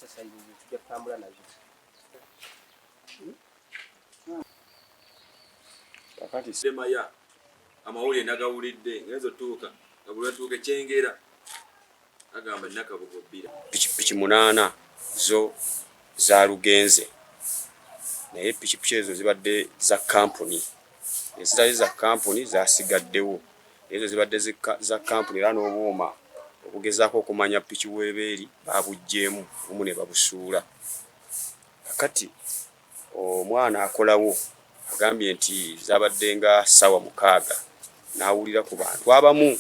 exercise tujja kutambula nazo. Kakati semaya amawulire nagawulidde ngezo tuuka gabulwa tuuke kyengera agamba nakabugobbira pikipiki 8 zo za lugenze naye pikipiki ezo zibadde za kampuni ezitali za kampuni zasigaddewo ezo zibadde za kampuni era n'obuuma okugezaako okumanya piki weebeeri babugjeemu obumu ne babusuula. Kakati omwana akolawo agambye nti zabadde nga ssaawa 6 n'awulira ku bantu abamu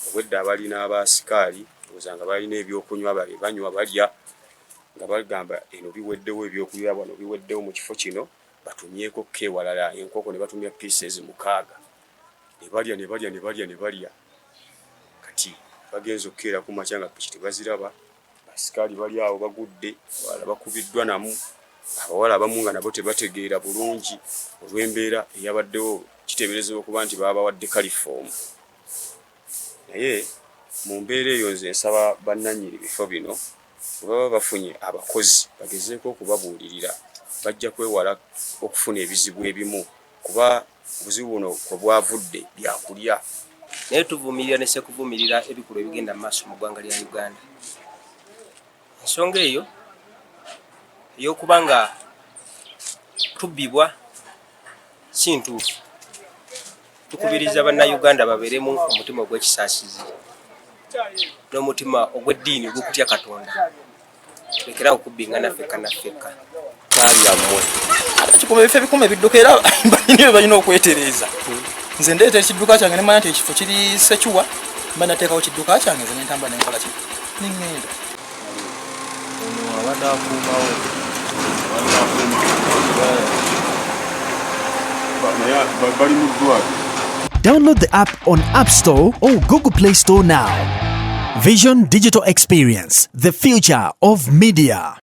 obwedda abalina abaasikaali nga balina ebyokunywa banywa balya nga bagamba eno biweddewo ebyokunywa bano biweddewo mu kifo kino batumyeko kewalala enkoko ne batumya pieces 6 ne balya kati bagenza okukeera ku makya nga piki tebaziraba basikaali bali awo bagudde wala bakubiddwa namu abawala abamu nga nabo tebategeera bulungi olw'embeera eyabaddewo kiteeberezebwa okuba nti babawadde kalifoomu naye mu mbeera eyo nze nsaba bannannyini bifo bino baba bafunye abakozi bagezeeko okubabuulirira bajja kwewala okufuna ebizibu ebimu kuba obuzibu buno kwe bwavudde byakulya. Naye tuvumirira ne sekuvumirira ebikolwa ebigenda mu maaso mu ggwanga lya Uganda. Ensonga eyo ey'okuba nga tubbibwa si ntuufu. Tukubiriza bannayuganda babeeremu omutima ogw'ekisaasizi n'omutima ogw'eddiini ogw'okutya Katonda. Lekerawo okubbingana ffekka na ffekka. Taalyammwe. Kikuba ebifo ebikuma ebidduka era balina balina okwetereeza. Nze ndeeta ekidduka kyange ne manya nti ekifo kiri Sekiwa mba nateekawo kidduka kyange nze nentambula ne nkola ki ningenda. Abadde akuumawo. Download the app on App Store or Google Play Store now. Vision Digital Experience, the future of media.